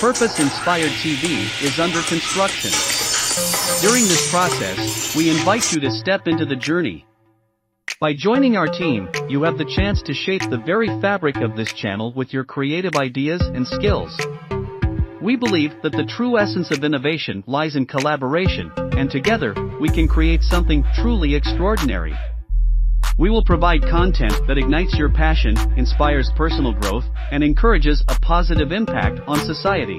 Purpose Inspired TV is under construction. During this process, we invite you to step into the journey. By joining our team, you have the chance to shape the very fabric of this channel with your creative ideas and skills. We believe that the true essence of innovation lies in collaboration, and together, we can create something truly extraordinary. We will provide content that ignites your passion, inspires personal growth, and encourages a positive impact on society.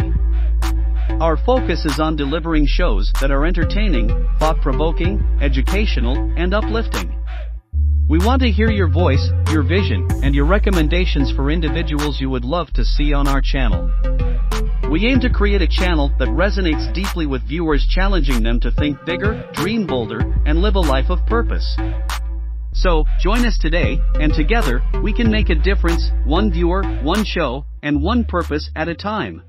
Our focus is on delivering shows that are entertaining, thought-provoking, educational, and uplifting. We want to hear your voice, your vision, and your recommendations for individuals you would love to see on our channel. We aim to create a channel that resonates deeply with viewers, challenging them to think bigger, dream bolder, and live a life of purpose. So, join us today, and together, we can make a difference, one viewer, one show, and one purpose at a time.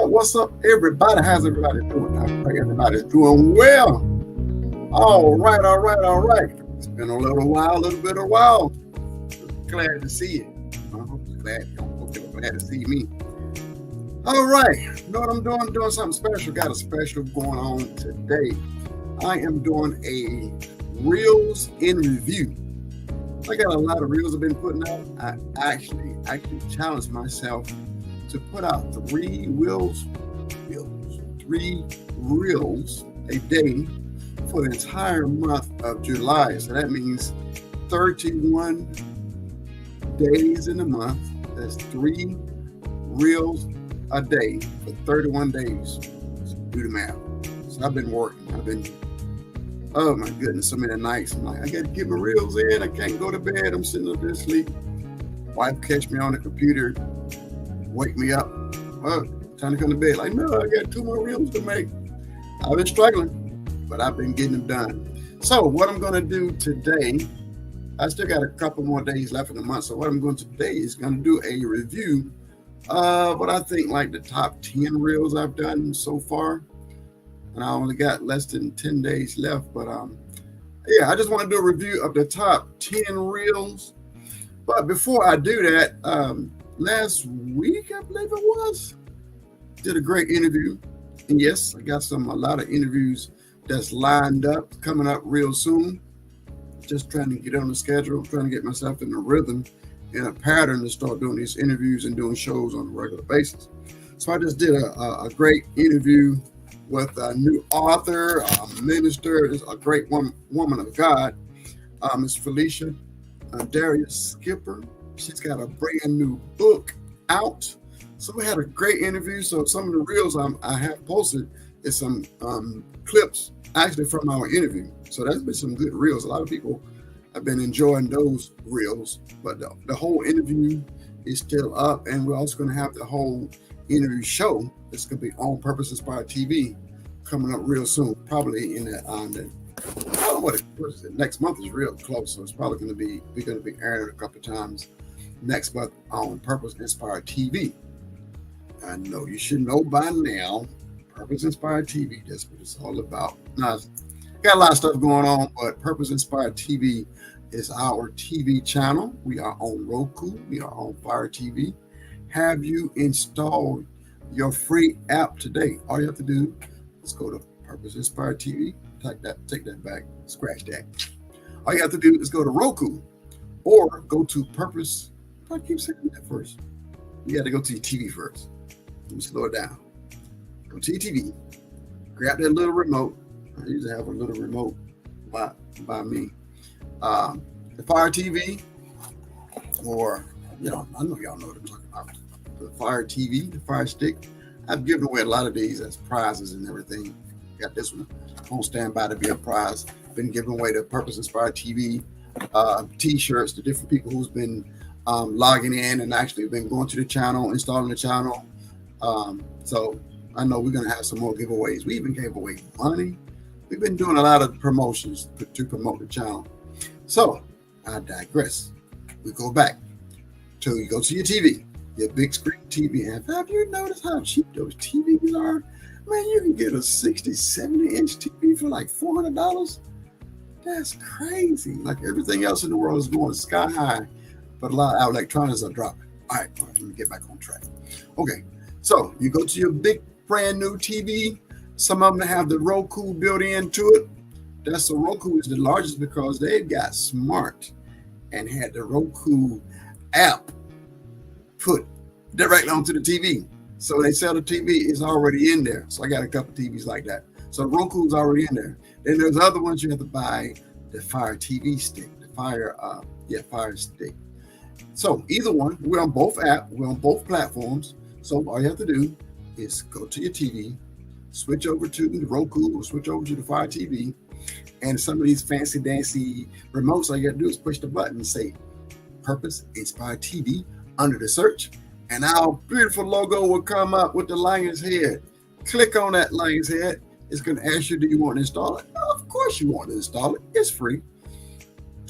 What's up, everybody? How's everybody doing? I pray everybody's doing well. All right. It's been a little while. Glad to see you. I'm glad to see me. All right. You know what I'm doing? I'm doing something special. Got a special going on today. I am doing a Reels in Review. I got a lot of reels I've been putting out. I actually challenged myself to put out three reels a day for the entire month of July. So that means 31 days in a month. That's 3 reels a day for 31 days. So do the math. So I've been working. Oh my goodness, so many nights. I'm like, I got to get my reels in. I can't go to bed. I'm sitting up there asleep. Wife catch me on the computer, wake me up. Oh, time to come to bed. Like, no, I got 2 more reels to make. I've been struggling, but I've been getting them done. So what I'm going to do today, I still got a couple more days left in the month. So what I'm going to today is going to do a review of what I think like the top 10 reels I've done so far. And I only got less than 10 days left. But yeah, I just want to do a review of the top 10 reels. But before I do that, last week, I believe it was, did a great interview. And yes, I got a lot of interviews that's lined up, coming up real soon. Just trying to get on the schedule, trying to get myself in a rhythm, in a pattern to start doing these interviews and doing shows on a regular basis. So I just did a great interview with a new author, a minister, a great woman of God, Miss Felicia Darius Skipper. She's got a brand new book out. So we had a great interview. So some of the reels I have posted is some clips actually from our interview. So that's been some good reels. A lot of people have been enjoying those reels, but the whole interview is still up. And we're also going to have the whole interview show. It's going to be on Purpose Inspired TV coming up real soon, probably in the I don't know what next month is real close. So it's probably going to be, we're going to be airing it a couple of times next month on Purpose Inspired TV. I know you should know by now, Purpose Inspired TV, that's what it's all about. Now, got a lot of stuff going on, but Purpose Inspired TV is our TV channel. We are on Roku. We are on Fire TV. Have you installed your free app today? All you have to do is go to Purpose Inspired TV. Take that back. Scratch that. All you have to do is go to Roku or go to Purpose. I keep saying that first. You got to go to your TV first. Let me slow it down. Go to your TV. Grab that little remote. I usually have a little remote by me. The Fire TV, or, I know y'all know what I'm talking about. The Fire TV, the Fire Stick. I've given away a lot of these as prizes and everything. Got this one on standby to be a prize. Been giving away the Purpose Inspired TV t-shirts to different people who's been logging in and actually been going to the channel, installing the channel. So I know we're going to have some more giveaways. We even gave away money. We've been doing a lot of promotions to promote the channel. So I digress. We go back to you go to your TV, your big screen TV. And have you noticed how cheap those TVs are? Man, you can get a 60, 70-inch TV for like $400. That's crazy. Like everything else in the world is going sky high, but a lot of our electronics are dropping. All right, let me get back on track. Okay, so you go to your big brand new TV. Some of them have the Roku built into it. That's the Roku is the largest because they've got smart and had the Roku app put directly onto the TV. So they sell the TV is already in there. So I got a couple TVs like that. So Roku is already in there. Then there's other ones you have to buy the Fire TV stick, the Fire stick. So either one, we're on both apps, we're on both platforms. So all you have to do is go to your TV, switch over to the Roku or switch over to the Fire TV. And some of these fancy dancy remotes, all you got to do is push the button and say Purpose Inspired TV under the search. And our beautiful logo will come up with the lion's head. Click on that lion's head. It's going to ask you, do you want to install it? Of course you want to install it. It's free.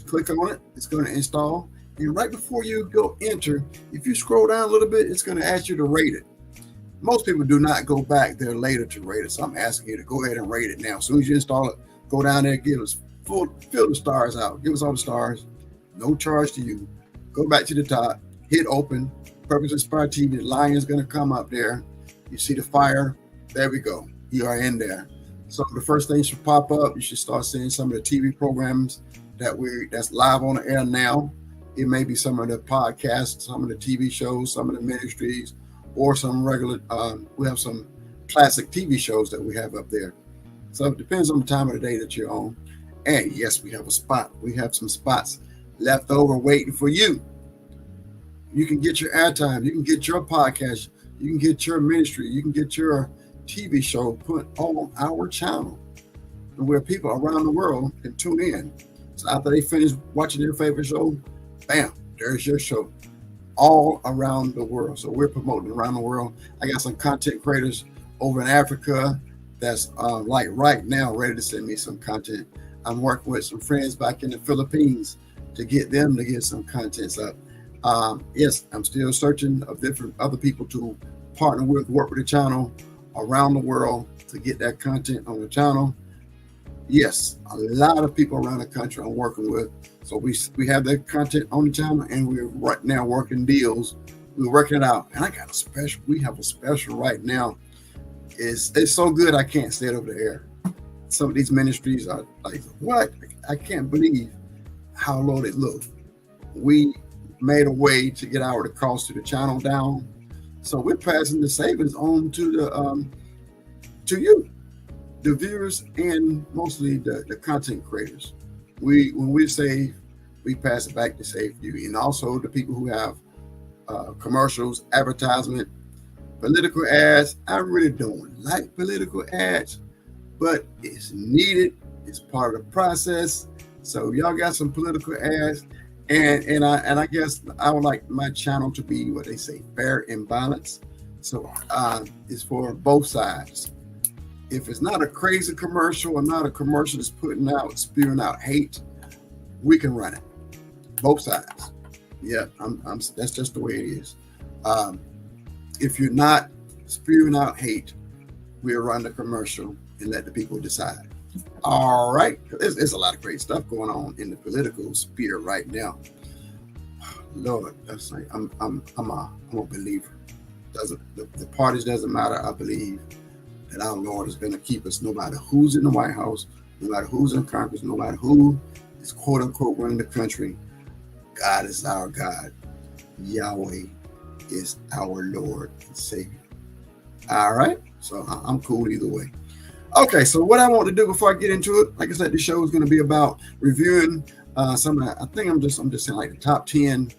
Click on it. It's going to install. And right before you go enter, if you scroll down a little bit, it's going to ask you to rate it. Most people do not go back there later to rate it. So I'm asking you to go ahead and rate it now. As soon as you install it, go down there, give us fill the stars out. Give us all the stars. No charge to you. Go back to the top. Hit open. Purpose Inspired TV. The lion is going to come up there. You see the fire. There we go. You are in there. So the first thing should pop up. You should start seeing some of the TV programs that's live on the air now. It may be some of the podcasts, some of the TV shows, some of the ministries, or some regular. We have some classic TV shows that we have up there. So it depends on the time of the day that you're on. And yes, we have a spot. We have some spots left over waiting for you. You can get your airtime. You can get your podcast. You can get your ministry. You can get your TV show put on our channel where people around the world can tune in. So after they finish watching their favorite show, bam, there's your show all around the world. So we're promoting around the world. I got some content creators over in Africa that's like right now ready to send me some content. I'm working with some friends back in the Philippines to get them to get some contents up. Yes, I'm still searching of different other people to partner with, work with the channel around the world to get that content on the channel. Yes, a lot of people around the country I'm working with. So we have that content on the channel, and we're right now working deals. We're working it out. And we have a special right now. It's so good I can't say it over the air. Some of these ministries are like, what? I can't believe how low they look. We made a way to get the cost of the channel down. So we're passing the savings on to you, the viewers, and mostly the content creators. When we save, we pass it back to save you, and also the people who have commercials, advertisement, political ads. I really don't like political ads, but it's needed. It's part of the process. So y'all got some political ads. And I guess I would like my channel to be what they say, fair and balanced. So it's for both sides. If it's not a crazy commercial or not a commercial that's spewing out hate, we can run it. Both sides. Yeah, that's just the way it is. If you're not spewing out hate, we'll run the commercial and let the people decide. All right, there's a lot of great stuff going on in the political sphere right now. Lord, that's like I'm a believer. The parties doesn't matter. I believe that our Lord is going to keep us, no matter who's in the White House, no matter who's in Congress, no matter who is quote unquote running the country. God is our God. Yahweh is our Lord and Savior. All right. So I'm cool either way. Okay. So what I want to do before I get into it, like I said, the show is going to be about reviewing some. I think I'm just saying like the top 10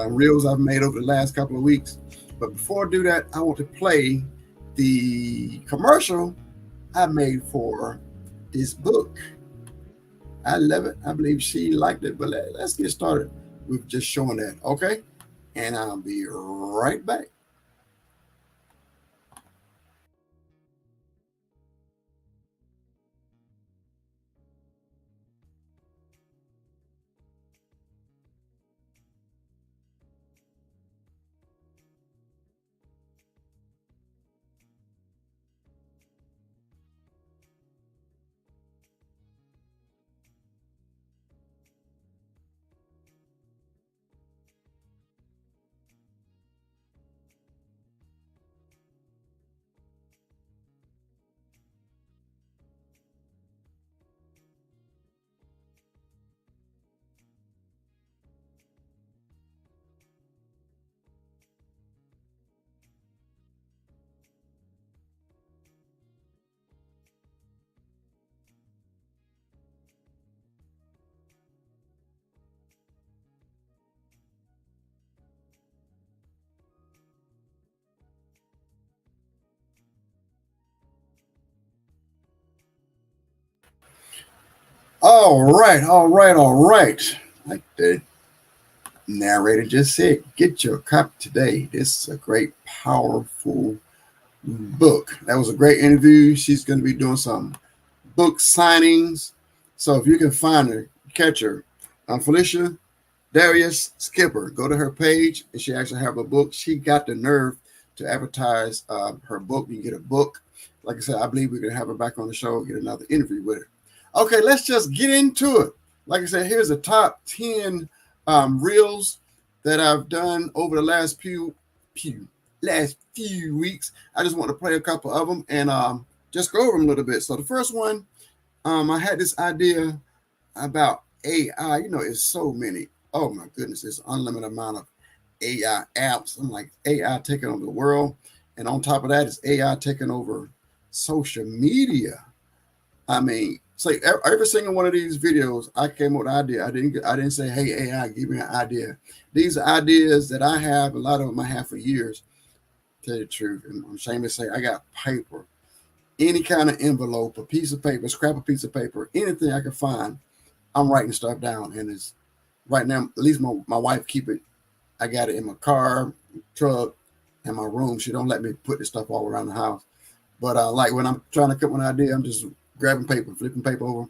reels I've made over the last couple of weeks. But before I do that, I want to play the commercial I made for this book. I love it. I believe she liked it. But let's get started with just showing that. Okay. And I'll be right back. All right. Like the narrator just said, get your copy today. This is a great, powerful book. That was a great interview. She's going to be doing some book signings. So if you can find her, catch her. Felicia Darius Skipper, go to her page and she actually have a book. She got the nerve to advertise her book. You can get a book. Like I said, I believe we're going to have her back on the show, get another interview with her. Okay, let's just get into it. Like I said, here's the top 10 reels that I've done over the last few weeks. I just want to play a couple of them and just go over them a little bit. So the first one, I had this idea about AI. You know, it's so many. Oh my goodness, it's an unlimited amount of AI apps. I'm like, AI taking over the world. And on top of that, it's AI taking over social media. I mean, it's like every single one of these videos, I came up with an idea. I didn't say, hey, AI, give me an idea. These are ideas that I have. A lot of them I have for years. Tell you the truth. And I'm ashamed to say I got paper, any kind of envelope, a piece of paper, scrap a piece of paper, anything I can find. I'm writing stuff down. And it's right now, at least my wife keep it. I got it in my car, truck, and my room. She don't let me put this stuff all around the house. But like when I'm trying to come up with an idea, I'm just grabbing paper, flipping paper over.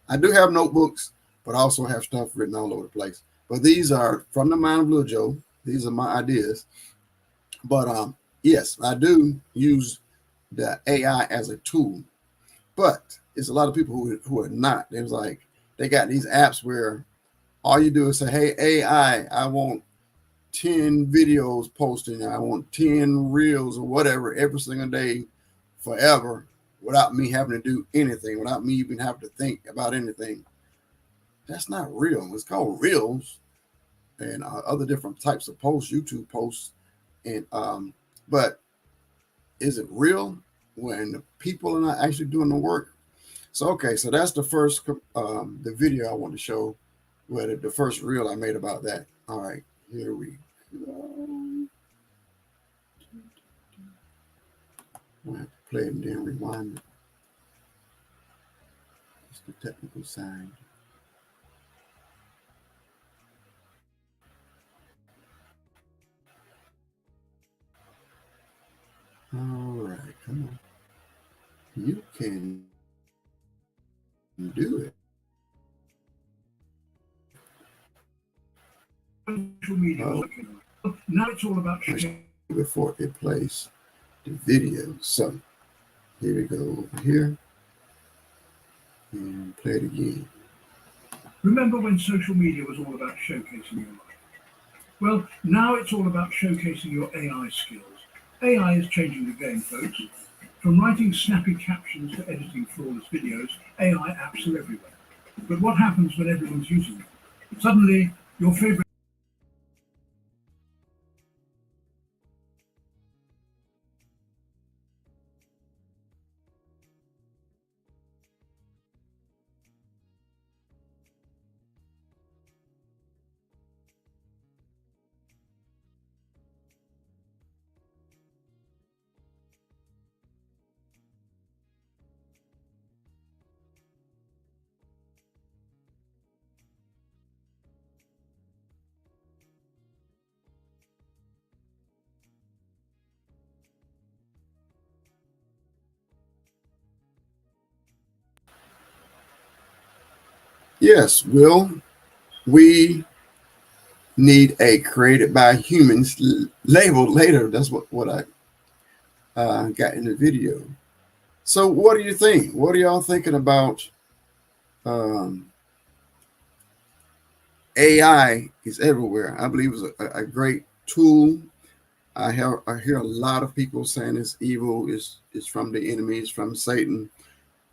I do have notebooks, but I also have stuff written all over the place. But these are from the mind of Little Joe. These are my ideas. But yes, I do use the AI as a tool. But it's a lot of people who are not. It's like they got these apps where all you do is say, hey, AI, I want 10 videos posting. I want 10 reels or whatever every single day forever without me having to do anything, without me even having to think about anything. That's not real. It's called reels and other different types of posts, YouTube posts. And but is it real when the people are not actually doing the work? So okay, so that's the first the video I want to show, where the first reel I made about that. All right, here we go. I'll have to play it and then rewind it. It's the technical side. All right, come on. You can do it. Social media. Now it's all about before it plays the video. So here we go over here and play it again. Remember when social media was all about showcasing your life? Well, now it's all about showcasing your AI skills. AI is changing the game, folks. From writing snappy captions to editing flawless videos, AI apps are everywhere. But what happens when everyone's using it? Suddenly, your favorite Yes, Will, we need a created by humans labeled later. That's what I got in the video. So what do you think? What are y'all thinking about um, AI is everywhere? I believe it's a great tool. I hear a lot of people saying it's evil, it's from the enemy, it's from Satan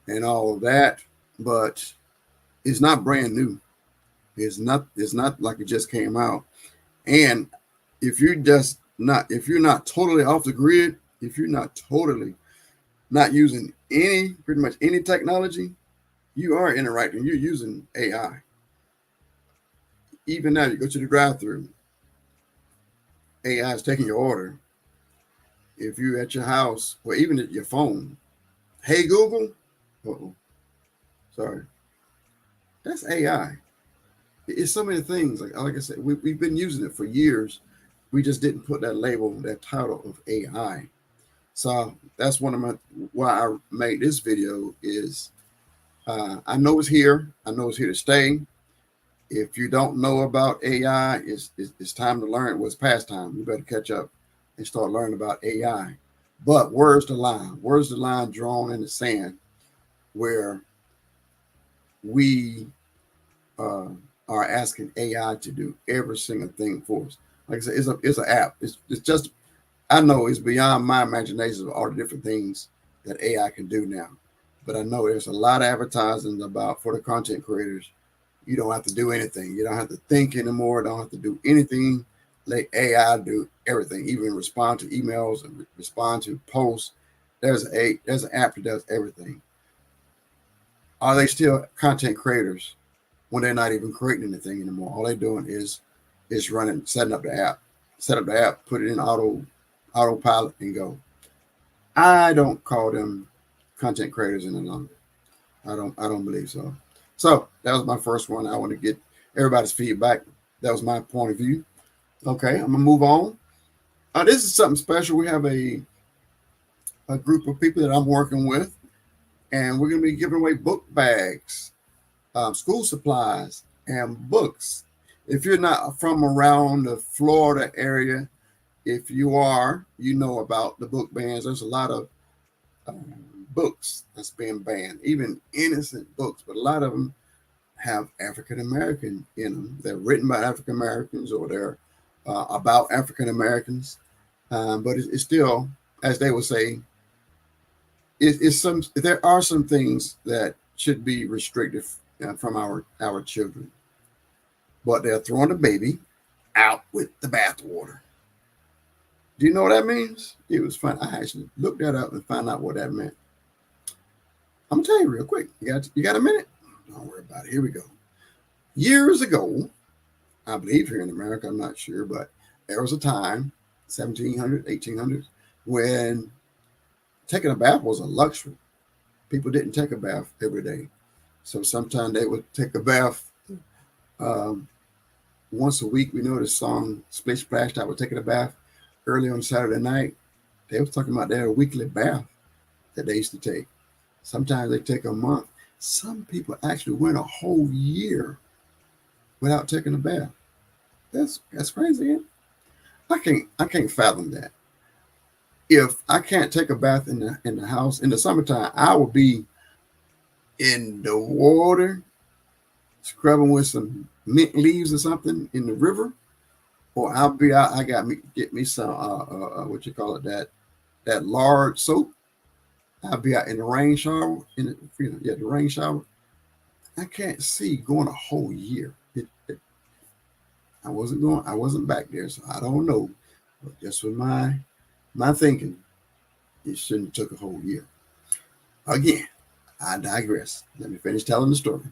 and all of that, but it's not brand new. It's not like it just came out. And if you're not totally off the grid, if you're not totally not using pretty much any technology, you are interacting. You're using AI. Even now, you go to the drive-through, AI is taking your order. If you're at your house or even at your phone, hey Google, uh-oh, sorry, that's AI. It's so many things. Like I said, we've been using it for years. We just didn't put that label, that title of AI. So that's one of my why I made this video is I know it's here. I know it's here to stay. If you don't know about AI, it's time to learn. Well, it's past time. You better catch up and start learning about AI. But where's the line? Where's the line drawn in the sand where we uh, are asking AI to do every single thing for us? Like I said, it's an app. It's just I know it's beyond my imagination of all the different things that AI can do now. But I know there's a lot of advertising about for the content creators. You don't have to do anything. You don't have to think anymore. Don't have to do anything. Let AI do everything, even respond to emails and respond to posts. There's an app that does everything. Are they still content creators when they're not even creating anything anymore? All they're doing is running, setting up the app, set up the app, put it in autopilot and go. I don't call them content creators any longer. I don't believe so. So that was my first one. I want to get everybody's feedback. That was my point of view. Okay, I'm gonna move on. This is something special. We have a group of people that I'm working with, and we're gonna be giving away book bags, school supplies, and books. If you're not from around the Florida area, if you are, you know about the book bans. There's a lot of books that's being banned, even innocent books, but a lot of them have African American in them. They're written by African Americans or they're about African Americans, but it's still, as they would say, it's some. There are some things that should be restricted from our children, but they're throwing the baby out with the bathwater. Do you know what that means? It was fun. I actually looked that up and found out what that meant. I'm gonna tell you real quick. You got a minute? Don't worry about it. Here we go. Years ago, I believe here in America, I'm not sure, but there was a time, 1700s, 1800s, when taking a bath was a luxury. People didn't take a bath every day. So sometimes they would take a bath um, once a week. We know the song Splish Splash, I was taking a bath early on Saturday night. They was talking about their weekly bath that they used to take. Sometimes they take a month. Some people actually went a whole year without taking a bath. That's crazy. Ain't it? I can't fathom that. If I can't take a bath in the house in the summertime, I will be in the water scrubbing with some mint leaves or something in the river, or I'll be out. I got me get me some what you call it, that large soap. I'll be out in the rain shower the rain shower I can't see going a whole year. I wasn't back there, so I don't know. But just with my thinking, it shouldn't have took a whole year. Again, I digress. Let me finish telling the story.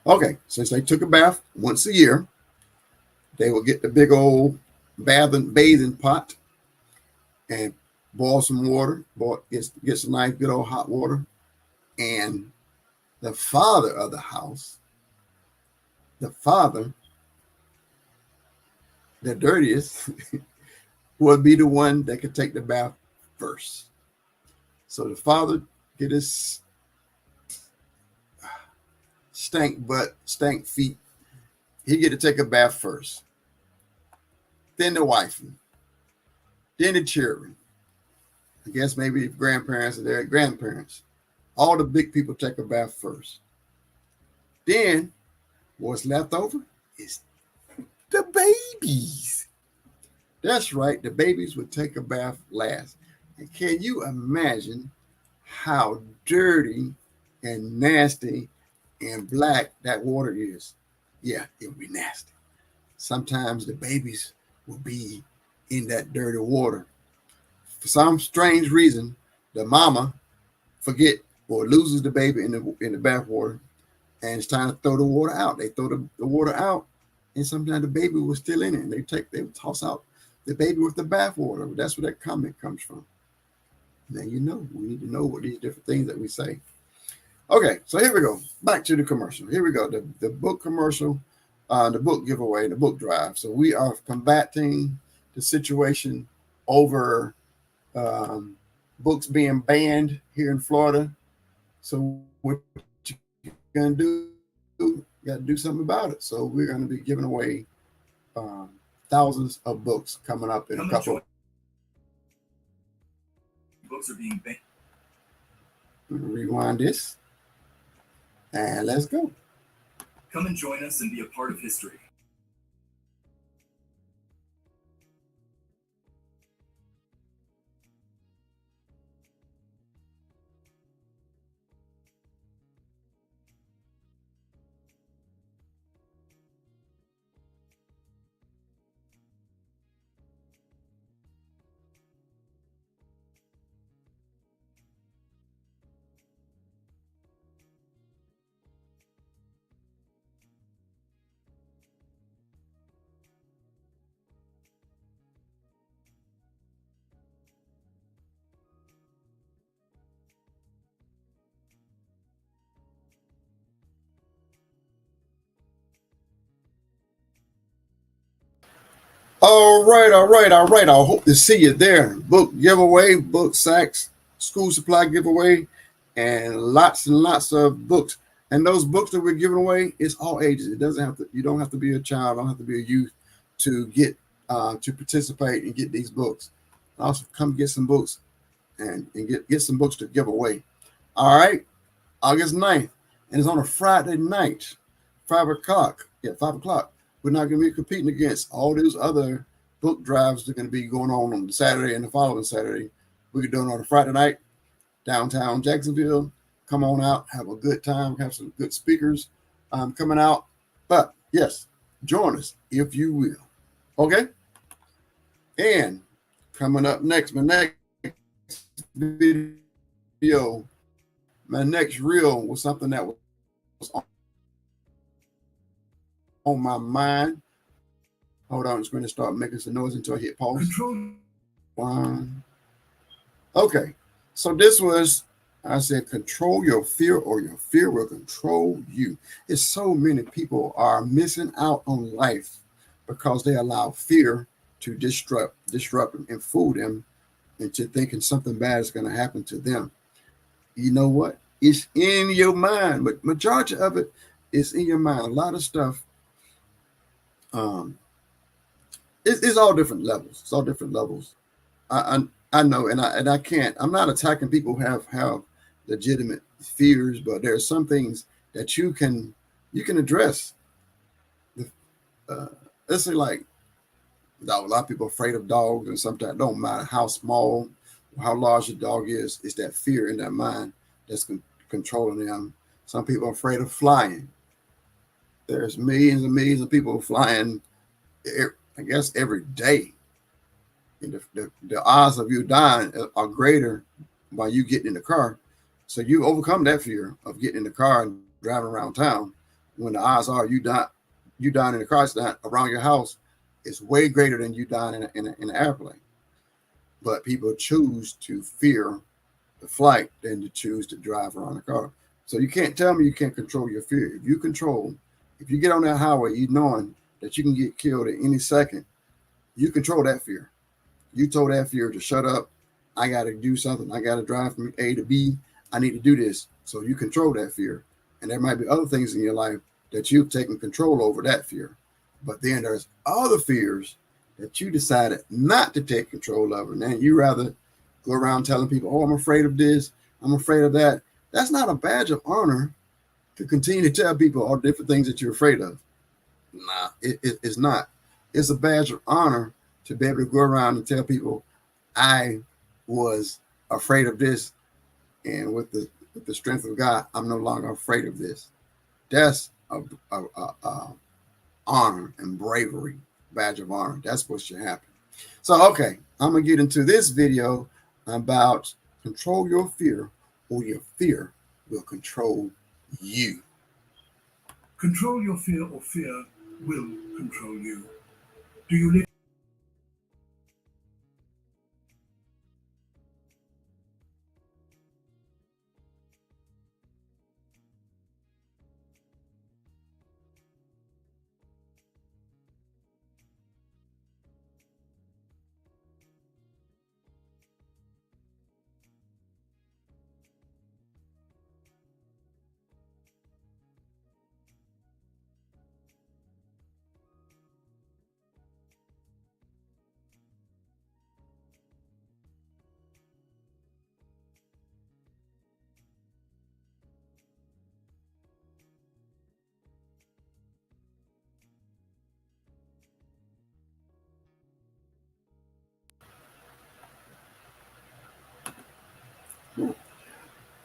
Okay, since they took a bath once a year, they would get the big old bathing pot and boil some water. Get some nice good old hot water, and the father of the house, the father, the dirtiest, would be the one that could take the bath first. So the father get his stank butt, stank feet. He get to take a bath first. Then the wife, then the children. I guess maybe if grandparents are there, grandparents. All the big people take a bath first. Then what's left over is the babies. That's right, the babies would take a bath last. And can you imagine how dirty and nasty and black that water is? Yeah, it would be nasty. Sometimes the babies will be in that dirty water. For some strange reason, the mama forget or loses the baby in the bath water, and it's time to throw the water out. They throw the water out, and sometimes the baby was still in it, and they would toss out the baby with the bath water. That's where that comment comes from. Now we need to know what these different things that we say. Okay, so here we go. Back to the commercial. Here we go. The book commercial, the book giveaway, the book drive. So we are combating the situation over books being banned here in Florida. So what you're gonna do? You got to do something about it. So we're going to be giving away thousands of books coming up in a couple. Books are being banned. Rewind this, and let's go. Come and join us and be a part of history. All right. I hope to see you there. Book giveaway, book sacks, school supply giveaway, and lots of books. And those books that we're giving away, it's all ages. It doesn't have to. You don't have to be a child. Don't have to be a youth to get to participate and get these books. Also, come get some books and get some books to give away. All right, August 9th, and it's on a Friday night, 5 o'clock. Yeah, 5 o'clock. We're not going to be competing against all these other book drives that are going to be going on the Saturday and the following Saturday. We're doing it on a Friday night, downtown Jacksonville. Come on out, have a good time, have some good speakers coming out. But yes, join us if you will. Okay? And coming up next, my next video, my next reel was something that was on my mind. Hold on, it's going to start making some noise until I hit pause. One. Okay, so this was, I said, control your fear or your fear will control you. It's so many people are missing out on life because they allow fear to disrupt them and fool them into thinking something bad is going to happen to them. You know what? It's in your mind, but majority of it is in your mind. A lot of stuff. It's all different levels. It's all different levels. I know, and I can't. I'm not attacking people who have legitimate fears, but there are some things that you can address. Let's say like a lot of people are afraid of dogs, and sometimes it don't matter how small or how large the dog is. It's that fear in their mind that's controlling them. Some people are afraid of flying. There's millions and millions of people flying, I guess, every day. And the odds of you dying are greater by you getting in the car. So you overcome that fear of getting in the car and driving around town when the odds are you dying in the car accident around your house is way greater than you dying in an airplane. But people choose to fear the flight than to choose to drive around the car. So you can't tell me you can't control your fear. If you get on that highway, you knowing that you can get killed at any second, you control that fear. You told that fear to shut up. I got to do something. I got to drive from A to B. I need to do this. So you control that fear. And there might be other things in your life that you've taken control over that fear. But then there's other fears that you decided not to take control of. And then you rather go around telling people, oh, I'm afraid of this. I'm afraid of that. That's not a badge of honor to continue to tell people all the different things that you're afraid of. Nah, it's not. It's a badge of honor to be able to go around and tell people I was afraid of this, and with the strength of God, I'm no longer afraid of this. That's a honor and bravery, badge of honor. That's what should happen. So, okay, I'm gonna get into this video about control your fear, or your fear will control you. Control your fear, or fear will control you. Do you live?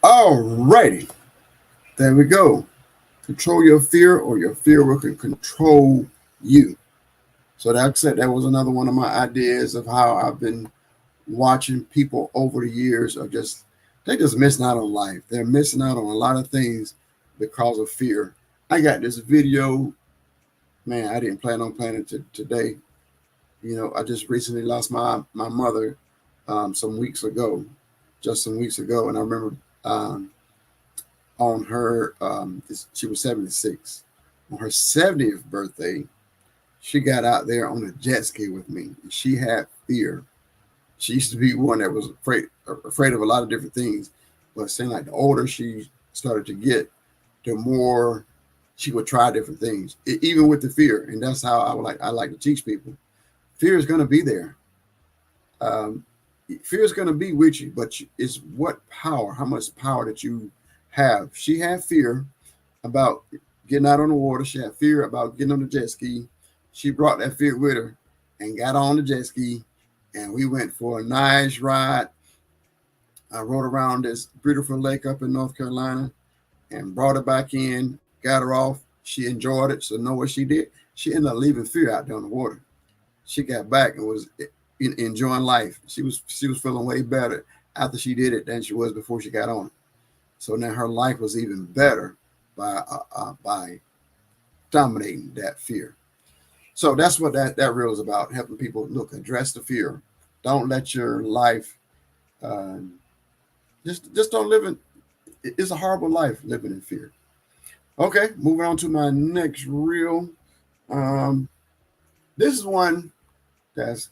All righty, there we go. Control your fear, or your fear will control you. So that said, that was another one of my ideas of how I've been watching people over the years of they're just missing out on life. They're missing out on a lot of things because of fear. I got this video, man, I didn't plan on playing it today. You know, I just recently lost my mother some weeks ago, and I remember on her, she was 76. On her 70th birthday, she got out there on a jet ski with me. She had fear. She used to be one that was afraid of a lot of different things, but it seemed like the older she started to get, the more she would try different things, even with the fear. And that's how I like to teach people. Fear is going to be there. Fear is going to be with you, but it's how much power that you have. She had fear about getting out on the water. She had fear about getting on the jet ski. She brought that fear with her and got on the jet ski, and we went for a nice ride. I rode around this beautiful lake up in North Carolina and brought her back in, got her off. She enjoyed it. So know what she did? She ended up leaving fear out there on the water. She got back and was enjoying life. She was feeling way better after she did it than she was before she got on it. So now her life was even better by dominating that fear. So that's what that reel is about, helping people address the fear. Don't let your life just don't live in. It's a horrible life living in fear. Okay, moving on to my next reel. This is one that's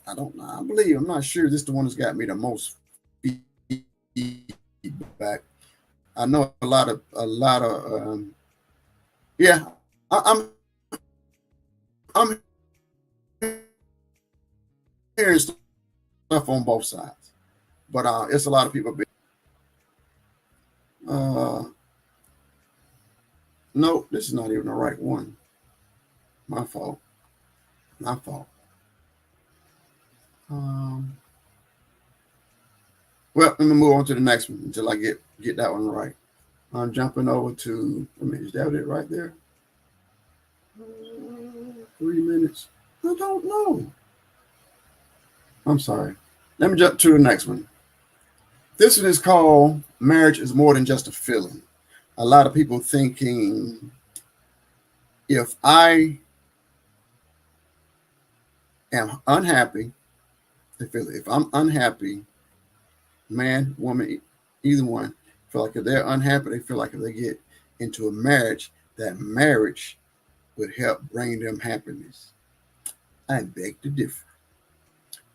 I don't know. I'm not sure this is the one that's got me the most feedback. I know a lot of yeah. I'm hearing stuff on both sides, but it's a lot of people. No, this is not even the right one. My fault. Well, let me move on to the next one until I get get that one right. I'm jumping over to, is that it right there? 3 minutes. I don't know. I'm sorry. Let me jump to the next one. This one is called Marriage is More Than Just a Feeling. A lot of people thinking, if I am unhappy, if I'm unhappy, man, woman, either one, feel like if they're unhappy, they feel like if they get into a marriage, that marriage would help bring them happiness. I beg to differ.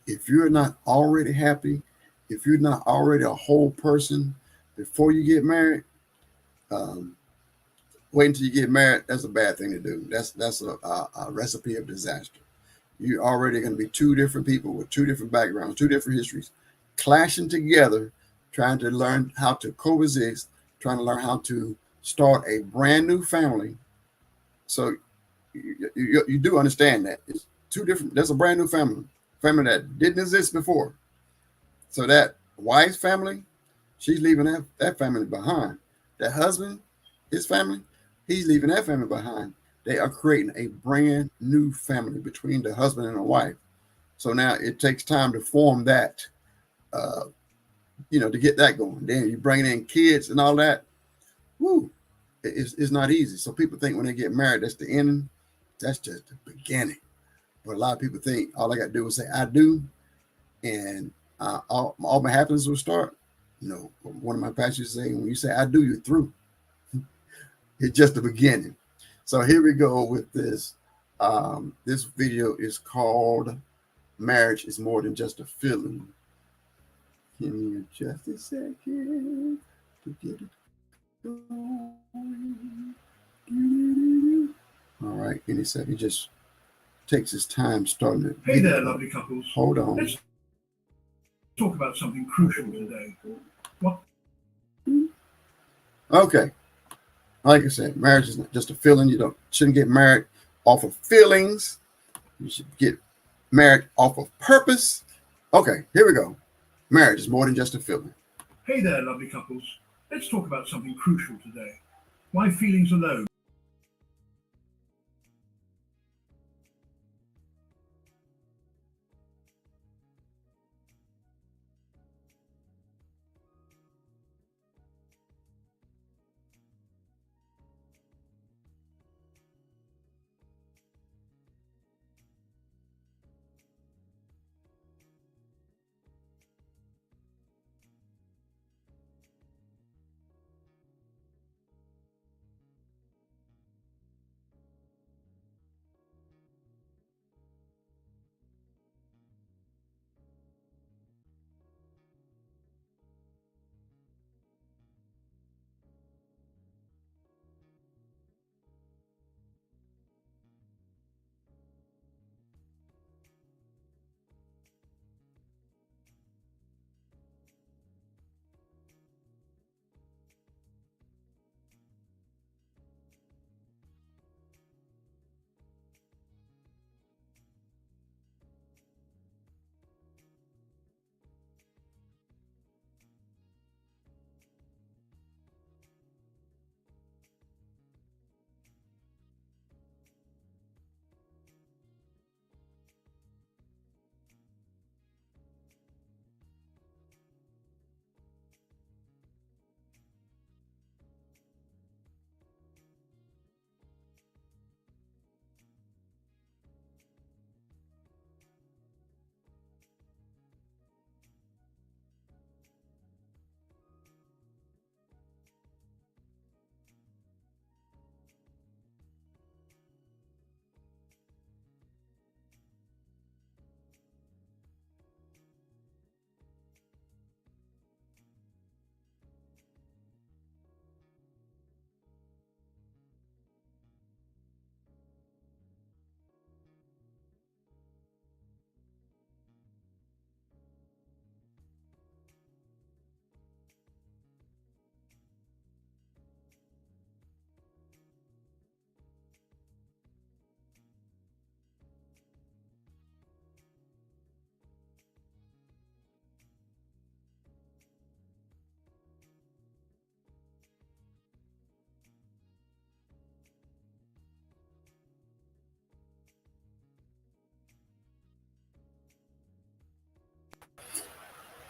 If you're not already happy, if you're not already a whole person before you get married, wait until you get married. That's a bad thing to do. That's a recipe of disaster. You're already going to be two different people with two different backgrounds, two different histories, clashing together, trying to learn how to coexist, trying to learn how to start a brand new family. So you do understand that it's two different. There's a brand new family that didn't exist before. So that wife's family, she's leaving that family behind. That husband, his family, he's leaving that family behind. They are creating a brand new family between the husband and the wife. So now it takes time to form that, to get that going. Then you bring in kids and all that. Woo, it's not easy. So people think when they get married, that's the ending. That's just the beginning. But a lot of people think all I got to do is say, I do, and all my happiness will start. No, one of my pastors saying, when you say I do, you're through. It's just the beginning. So here we go with this. This video is called Marriage is More Than Just a Feeling. Give me just a second to get it going. All right, any second. He just takes his time starting it. Hey there, lovely couples. Hold on. Let's talk about something crucial today. What? Okay. Like I said, marriage is not just a feeling. You shouldn't get married off of feelings. You should get married off of purpose. Okay, here we go. Marriage is more than just a feeling. Hey there, lovely couples. Let's talk about something crucial today. Why feelings alone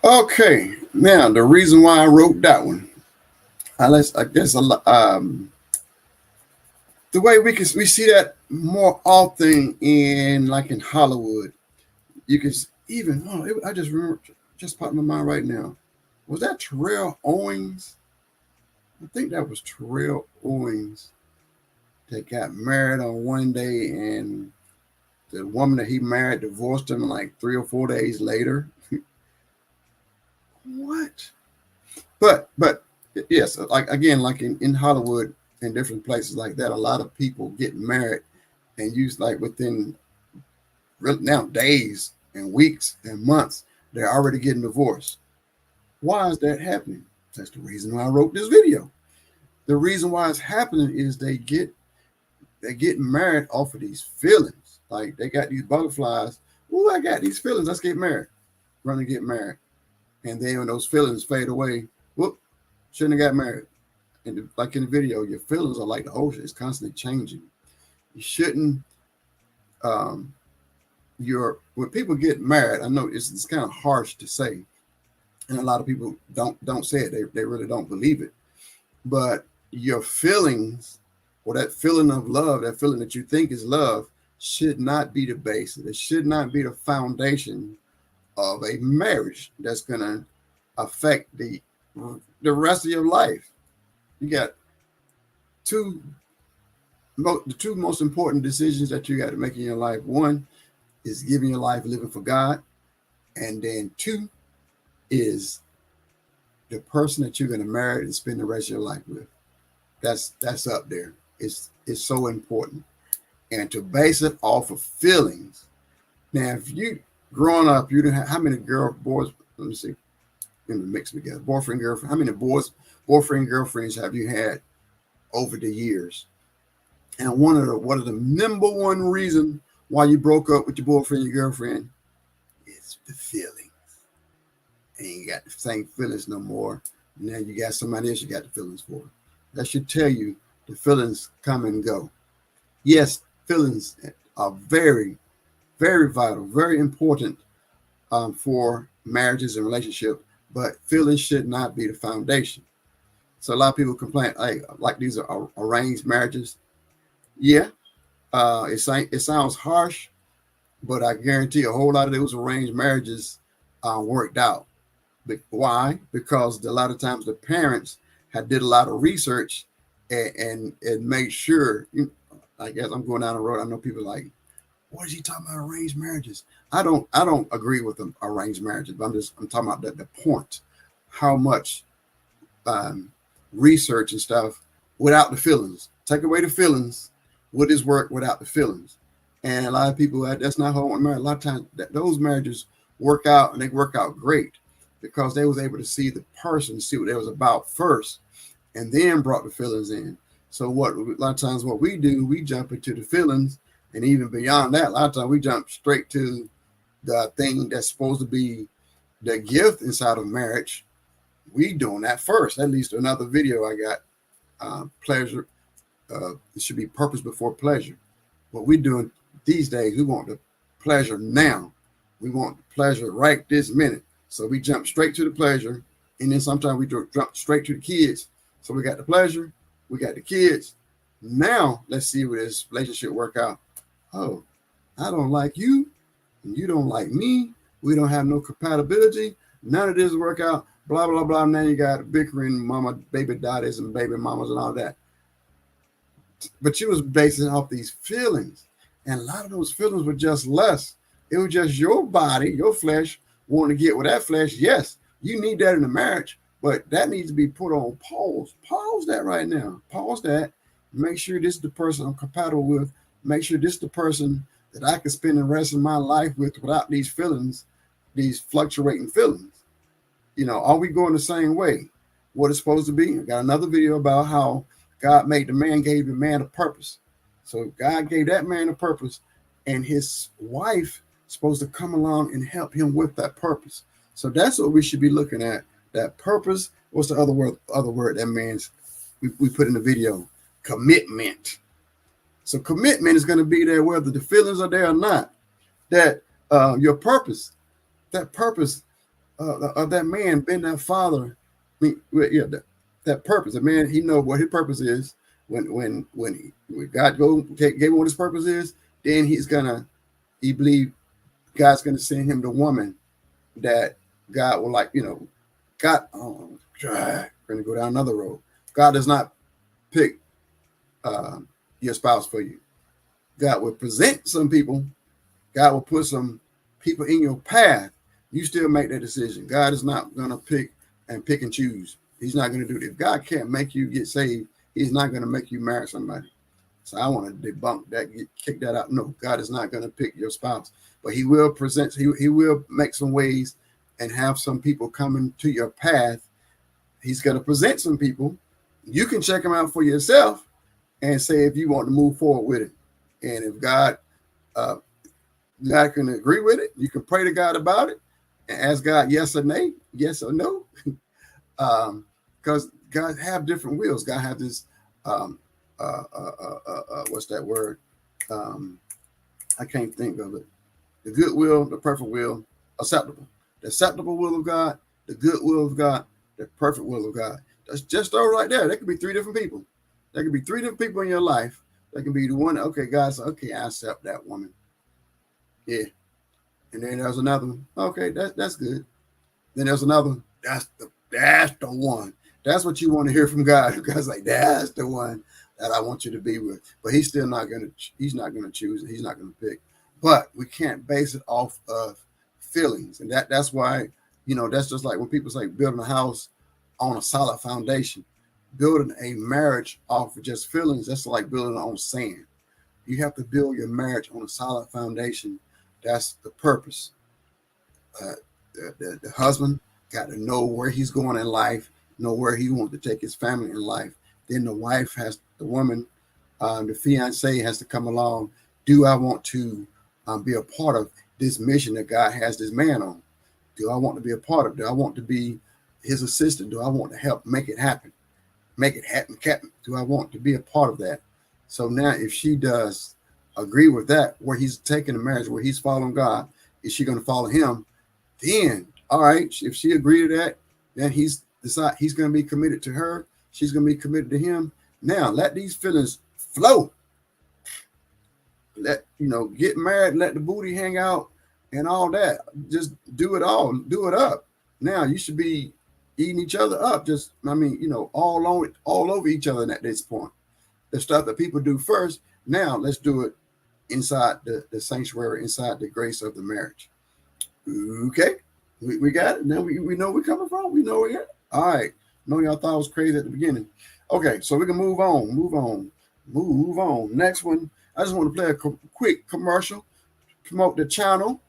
Okay, now the reason why I wrote that one, I guess the way we see that more often in like in Hollywood. You can even I just remember, just popped in my mind right now. Was that Terrell Owens? I think that was Terrell Owens that got married on one day, and the woman that he married divorced him like 3 or 4 days later. What? But yes, like again, like in Hollywood and different places like that, a lot of people get married and use like within now days and weeks and months, they're already getting divorced. Why is that happening? That's the reason why I wrote this video. The reason why it's happening is they get married off of these feelings. Like they got these butterflies. Oh, I got these feelings. Let's get married. Run and get married. And then when those feelings fade away, whoop, shouldn't have got married. And like in the video, your feelings are like the ocean. It's constantly changing. You shouldn't. When people get married, I know it's kind of harsh to say, and a lot of people don't say it. They really don't believe it. But your feelings, or that feeling of love, that feeling that you think is love, should not be the basis. It should not be the foundation of a marriage that's going to affect the rest of your life. You got the two most important decisions that you got to make in your life. One is giving your life living for God, and then two is the person that you're going to marry and spend the rest of your life with. That's up there. It's so important. And to base it off of feelings. Now, if you growing up, you didn't have how many boys, let me see, in the mix together, boyfriend, girlfriend, how many boyfriend, girlfriends have you had over the years? And what are the number one reason why you broke up with your boyfriend, your girlfriend, is the feelings. And you got the same feelings no more. Now you got somebody else you got the feelings for. That should tell you the feelings come and go. Yes, feelings are very, very vital, very important for marriages and relationships, but feelings should not be the foundation. So a lot of people complain, hey, like these are arranged marriages. Yeah, it sounds harsh, but I guarantee a whole lot of those arranged marriages worked out. But why? Because a lot of times the parents had did a lot of research and made sure. I guess I'm going down the road. I know people like, what is he talking about arranged marriages? I don't agree with them arranged marriages, but I'm talking about the point. How much research and stuff without the feelings. Take away the feelings. Would this work without the feelings? And a lot of people, that's not how I want to marry. A lot of times those marriages work out, and they work out great because they was able to see the person, see what they was about first, and then brought the feelings in. So a lot of times what we do, we jump into the feelings, and even beyond that, a lot of times we jump straight to the thing that's supposed to be the gift inside of marriage. We doing that first. That leads to another video I got, pleasure. It should be purpose before pleasure. What we're doing these days, we want the pleasure now. We want the pleasure right this minute. So we jump straight to the pleasure, and then sometimes we jump straight to the kids. So we got the pleasure, we got the kids. Now let's see where this relationship work out. Oh, I don't like you, and you don't like me. We don't have no compatibility. None of this work out. Blah blah blah. Now you got bickering, mama, baby daddies, and baby mamas, and all that. But you was basing off these feelings, and a lot of those feelings were just lust. It was just your body, your flesh, wanting to get with that flesh. Yes, you need that in a marriage, but that needs to be put on pause. Pause that right now. Pause that. Make sure this is the person I'm compatible with. Make sure this is the person that I can spend the rest of my life with without these feelings, these fluctuating feelings. Are we going the same way? What it's supposed to be? I got another video about how God made the man, gave the man a purpose. So God gave that man a purpose, and his wife is supposed to come along and help him with that purpose. So that's what we should be looking at. That purpose. What's the other word that means we put in the video? Commitment. So commitment is going to be there whether the feelings are there or not. That your purpose, that purpose of that man being that father. I mean, yeah, that purpose. The man, he know what his purpose is. When God gave him what his purpose is, then he believe God's gonna send him the woman that God will like. God. Oh, we're gonna go down another road. God does not pick uh, your spouse for you. God will present some people. God will put some people in your path. You still make that decision. God is not going to pick and choose. He's not going to do that. If God can't make you get saved, he's not going to make you marry somebody. So I want to debunk that, kick that out. No, God is not going to pick your spouse, but he will he will make some ways and have some people coming to your path. He's going to present some people. You can check them out for yourself and say if you want to move forward with it. And if uh, God can agree with it, you can pray to God about it and ask God yes or nay, yes or no. Because God have different wills. God have this um, what's that word? Um, I can't think of it. The good will, the perfect will, acceptable. The acceptable will of God, the good will of God, the perfect will of God. That's just throw right there. There could be three different people. There could be three different people in your life. There can be the one, okay, God said, okay, I accept that woman. Yeah. And then there's another one. Okay, that's good. Then there's another one. That's the one. That's what you want to hear from God. God's like, that's the one that I want you to be with. But he's not gonna choose it. He's not gonna pick. But we can't base it off of feelings. And that's why, that's just like when people say building a house on a solid foundation. Building a marriage off of just feelings, that's like building on sand. You have to build your marriage on a solid foundation. That's the purpose. Uh, the husband got to know where he's going in life, know where he wants to take his family in life. Then the woman, the fiance has to come along. Do I want to be a part of this mission that God has this man on? Do I want to be a part of it? Do I want to be his assistant? Do I want to help make it happen? Make it happen, Captain. Do I want to be a part of that? So now, if she does agree with that, where he's taking the marriage, where he's following God, is she going to follow him? Then, all right, if she agreed to that, then he's going to be committed to her. She's going to be committed to him. Now, let these feelings flow. Get married, let the booty hang out, and all that. Just do it all, do it up. Now you should be eating each other up. All over each other at this point. The stuff that people do first. Now let's do it inside the sanctuary, inside the grace of the marriage. Okay, we got it. Now we know where we're coming from. We know where. All right. No, y'all thought I was crazy at the beginning. Okay, so we can move on. Next one. I just want to play a quick commercial. Promote the channel.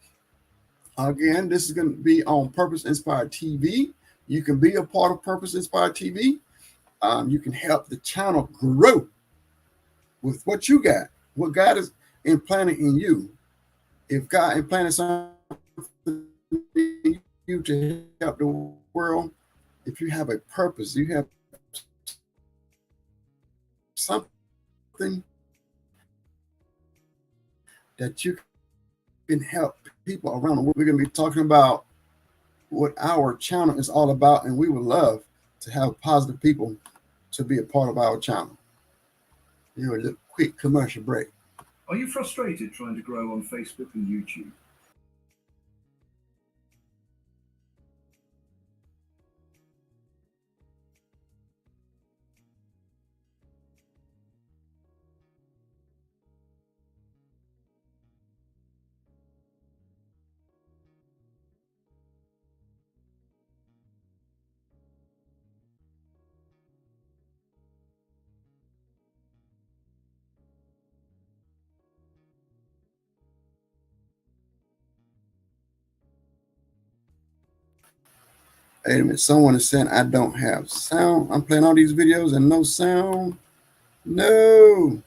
Again, this is going to be on Purpose Inspired TV. You can be a part of Purpose Inspired TV. You can help the channel grow with what you got, what God is implanting in you. If God implanted something in you to help the world, if you have a purpose, you have something that you can help people around the world. We're going to be talking about what our channel is all about, and we would love to have positive people to be a part of our channel. A little quick commercial break. Are you frustrated trying to grow on Facebook and YouTube? Wait a minute, someone is saying I don't have sound. I'm playing all these videos and no sound. No.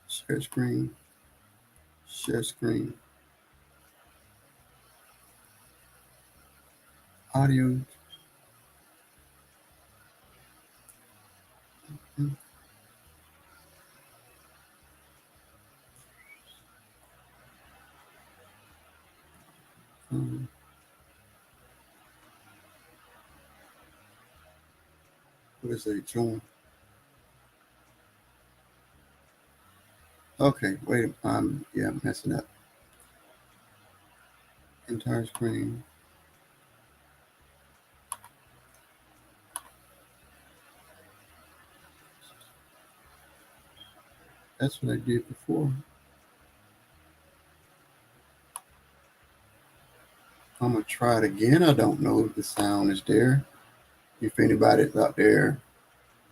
Share screen. Audio. What is that? Join. Okay, wait. Yeah, I'm messing up. Entire screen. That's what I did before. I'm gonna try it again. I don't know if the sound is there. If anybody's out there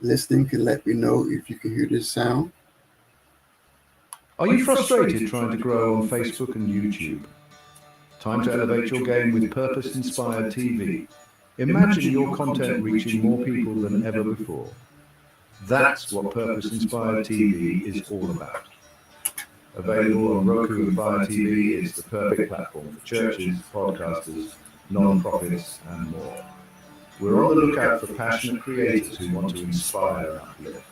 listening can let me know if you can hear this sound. Are you frustrated trying to grow on Facebook and YouTube? Time to elevate your game with purpose-inspired TV. Imagine your content reaching more people than ever before. That's what purpose-inspired TV is all about. Available on Roku and Fire TV, it's the perfect platform for churches, podcasters, non-profits, and more. We're on the lookout for passionate creators who want to inspire and uplift.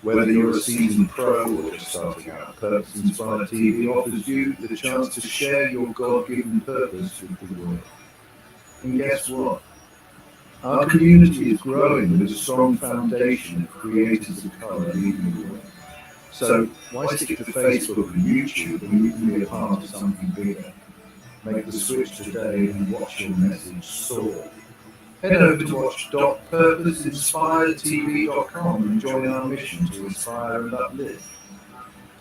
Whether you're a seasoned pro or just starting out, Purpose Inspired TV offers you the chance to share your God-given purpose with the world. And guess what? Our community is growing with a strong foundation of creators of color leading the way. So why stick to Facebook and YouTube when you can be a part of something bigger? Make the switch today and watch your message soar. Head over to watch.purposeinspiredtv.com and join our mission to inspire and uplift.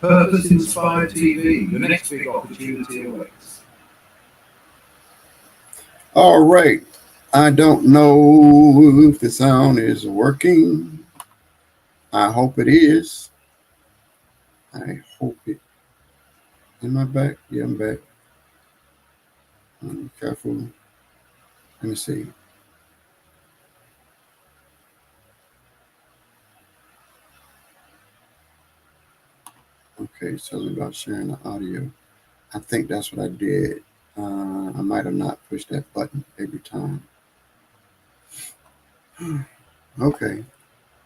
Purpose Inspired TV, the next big opportunity awaits. All right. I don't know if the sound is working. I hope it is. I hope it. Am I back? Yeah, I'm back. Careful. Let me see. Okay, something about sharing the audio. I think that's what I did. I might have not pushed that button every time. Okay.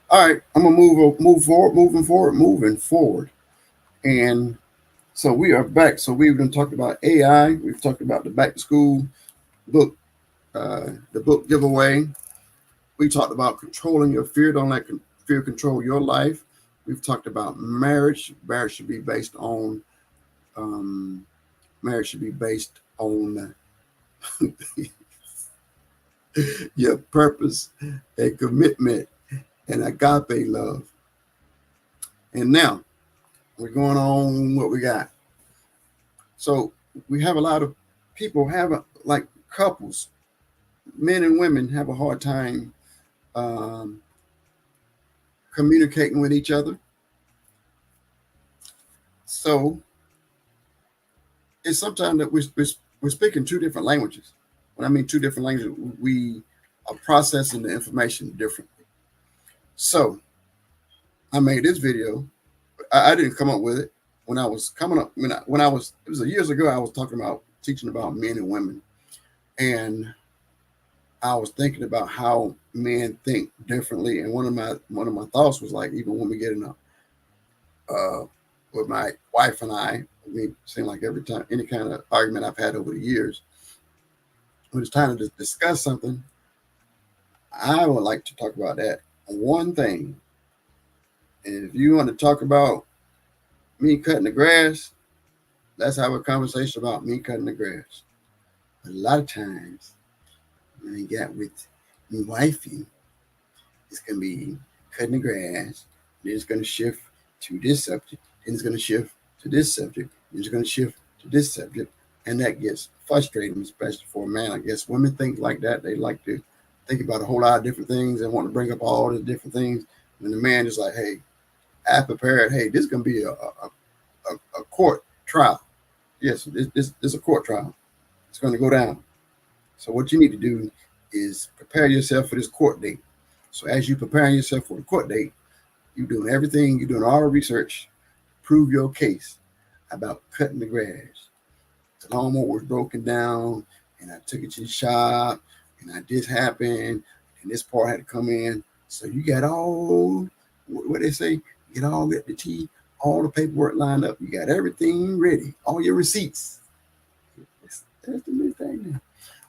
All right. I'm gonna moving forward. And so we are back. So we've been talking about AI. We've talked about the back to school book, the book giveaway. We talked about controlling your fear. Don't let fear control your life. We've talked about marriage. Marriage should be based on your purpose and commitment and agape love. And now we're going on what we got. So we have a lot of people like couples, men and women have a hard time communicating with each other. So it's sometimes that we're speaking two different languages. When I mean two different languages, we are processing the information differently. So I made this video. I didn't come up with it. When I was coming up, it was years ago, I was teaching about men and women. And I was thinking about how men think differently. And one of my thoughts was like, even when we get in with my wife and I seem like every time, any kind of argument I've had over the years, when it's time to discuss something, I would like to talk about that one thing. And if you want to talk about me cutting the grass, let's have a conversation about me cutting the grass. But a lot of times, when I get with my wifey, it's going to be cutting the grass, then it's going to shift to this subject, then it's going to shift to this subject, then it's going to shift to this subject, and that gets frustrating, especially for a man. I guess women think like that. They like to think about a whole lot of different things and want to bring up all the different things. And the man is like, hey, I prepared, hey, this is going to be a court trial. Yes, this is a court trial. It's going to go down. So what you need to do is prepare yourself for this court date. So as you preparing yourself for the court date, you're doing everything, you're doing all the research, prove your case about cutting the grass. The lawnmower was broken down, and I took it to the shop, and this happened, and this part had to come in. So you got all, what they say, get the T, all the paperwork lined up. You got everything ready, all your receipts. That's the new thing now.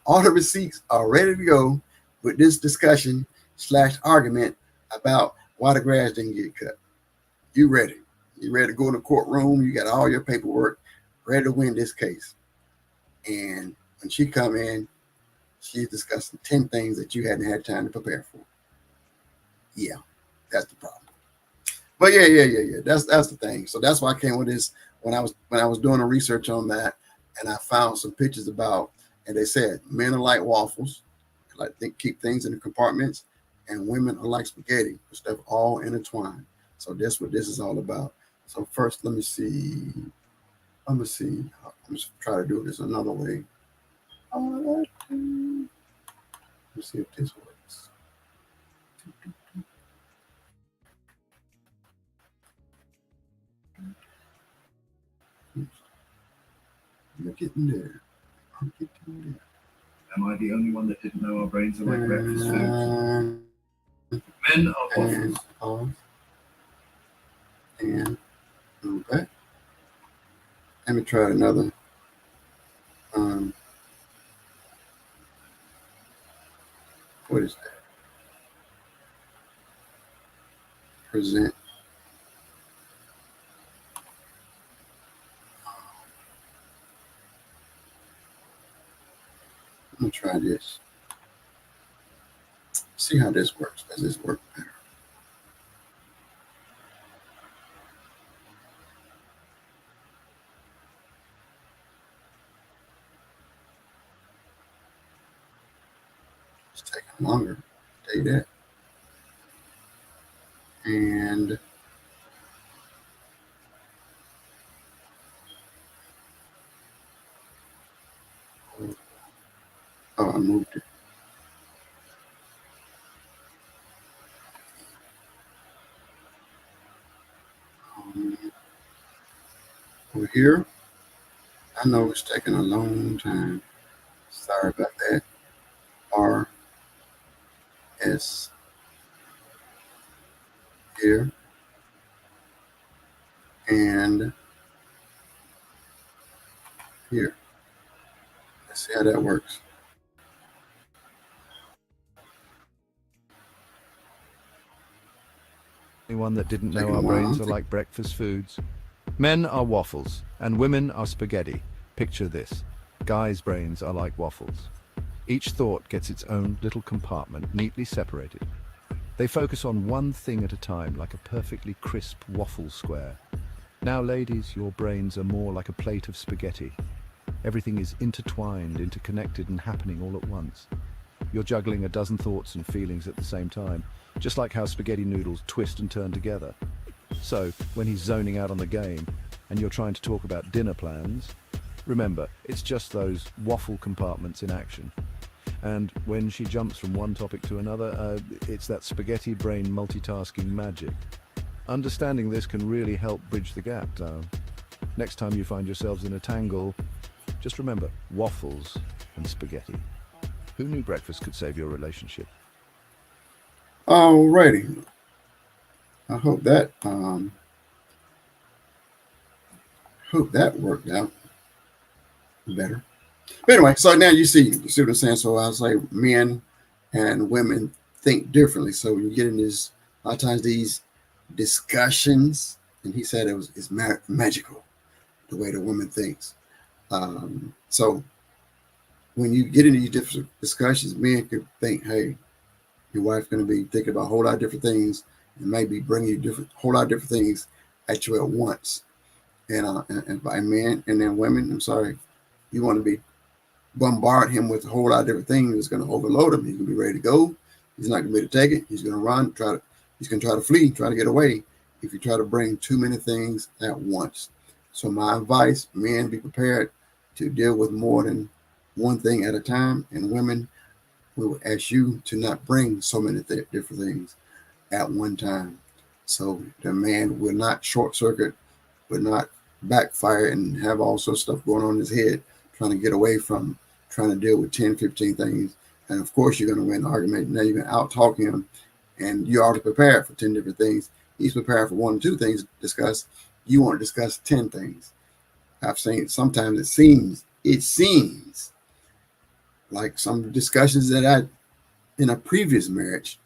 All the receipts are ready to go with this discussion / argument about why the grass didn't get cut. You ready. You ready to go in the courtroom. You got all your paperwork ready to win this case. And when she come in, she's discussing 10 things that you hadn't had time to prepare for. Yeah, that's the problem. But yeah. That's the thing. So that's why I came with this when I was doing the research on that, and I found some pictures about, and they said men are like waffles, like they keep things in the compartments, and women are like spaghetti, stuff all intertwined. So that's what this is all about. So first, let me see. I'm just try to do this another way. Let's see if this works. You're getting there. I'm getting there. Am I the only one that didn't know our brains are like breakfast foods? Men are waffles. Pause. And move back. Let me try another. What is that? Present. I'm gonna try this. See how this works. Does this work better? It's taking longer. Tell you that. And I moved it. Over here, I know it's taking a long time. Sorry about that. RS here. And here. Let's see how that works. Anyone that didn't know our brains are like breakfast foods. Men are waffles and women are spaghetti. Picture this. Guys' brains are like waffles. Each thought gets its own little compartment, neatly separated. They focus on one thing at a time, like a perfectly crisp waffle square. Now, ladies, your brains are more like a plate of spaghetti. Everything is intertwined, interconnected, and happening all at once. You're juggling a dozen thoughts and feelings at the same time, just like how spaghetti noodles twist and turn together. So, when he's zoning out on the game, and you're trying to talk about dinner plans, remember, it's just those waffle compartments in action. And when she jumps from one topic to another, it's that spaghetti brain multitasking magic. Understanding this can really help bridge the gap. Next time you find yourselves in a tangle, just remember, waffles and spaghetti. Who knew breakfast could save your relationship? Alrighty. I hope that worked out better. But anyway, so now you see what I'm saying. So I was like, men and women think differently. So you get in this, a lot of times these discussions, and he said it's magical the way the woman thinks. So when you get into these different discussions, men could think, hey, your wife's going to be thinking about a whole lot of different things and maybe bringing you whole lot of different things at you at once. And by men and then women, I'm sorry, you want to be bombard him with a whole lot of different things. It's going to overload him. He's going to be ready to go. He's not going to be able to take it. He's going to run, he's going to try to flee, try to get away if you try to bring too many things at once. So my advice, men, be prepared to deal with more than one thing at a time. And women, we will ask you to not bring so many different things at one time. So the man will not short circuit, will not backfire and have all sorts of stuff going on in his head, trying to get away from trying to deal with 10, 15 things. And of course, you're going to win the argument. Now you're going to out-talk him, and you're already prepared for 10 different things. He's prepared for 1 or 2 things to discuss. You want to discuss 10 things. I've seen sometimes it seems like some discussions that I, in a previous marriage,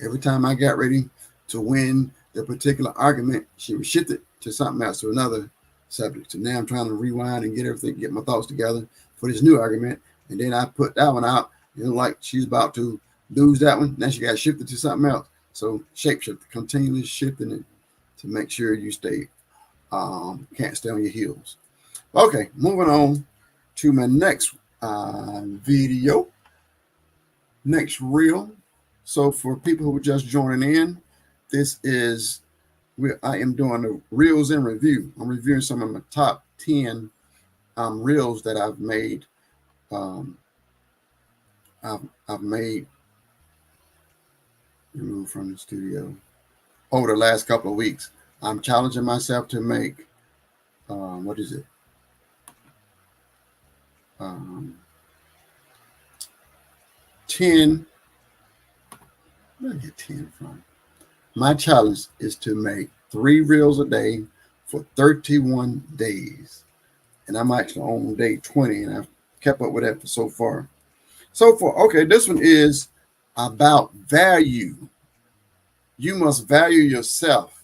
Every time I got ready to win the particular argument, she would shift it to something else, to another subject. So now I'm trying to rewind and get my thoughts together for this new argument. And then I put that one out, like she's about to lose that one. Now she got shifted to something else. So shapeshift, continually shifting it to make sure you can't stay on your heels. Okay, moving on to my next video, next reel. So for people who are just joining in, this is I am doing the reels in review. I'm reviewing some of my top 10 reels that I've made. I've made from the studio over the last couple of weeks. I'm challenging myself to make what is it? 10. Where did I get 10 from? My challenge is to make 3 reels a day for 31 days. And I'm actually on day 20, and I've kept up with that for so far. Okay, this one is about value. You must value yourself.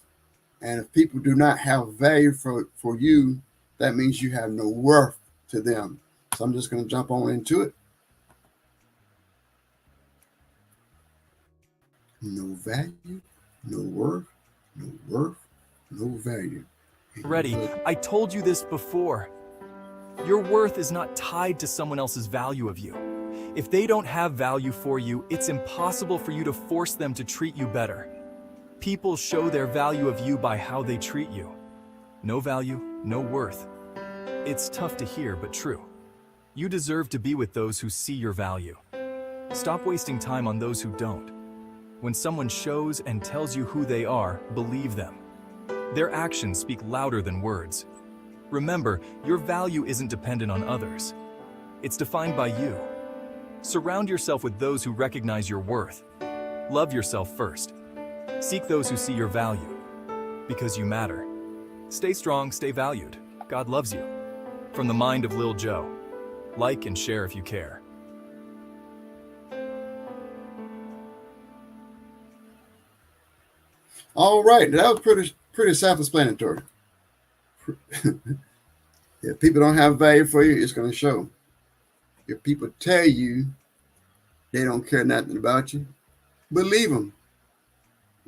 And if people do not have value for you, that means you have no worth to them. So I'm just going to jump on into it. No value, no worth, no worth, no value. Ready. I told you this before. Your worth is not tied to someone else's value of you. If they don't have value for you, it's impossible for you to force them to treat you better. People show their value of you by how they treat you. No value, no worth. It's tough to hear, but true. You deserve to be with those who see your value. Stop wasting time on those who don't. When someone shows and tells you who they are, believe them. Their actions speak louder than words. Remember, your value isn't dependent on others. It's defined by you. Surround yourself with those who recognize your worth. Love yourself first. Seek those who see your value, because you matter. Stay strong, stay valued. God loves you. From the mind of Lil Joe. Like and share if you care. All right, that was pretty self-explanatory. If people don't have value for you, it's going to show. If people tell you they don't care nothing about you, believe them.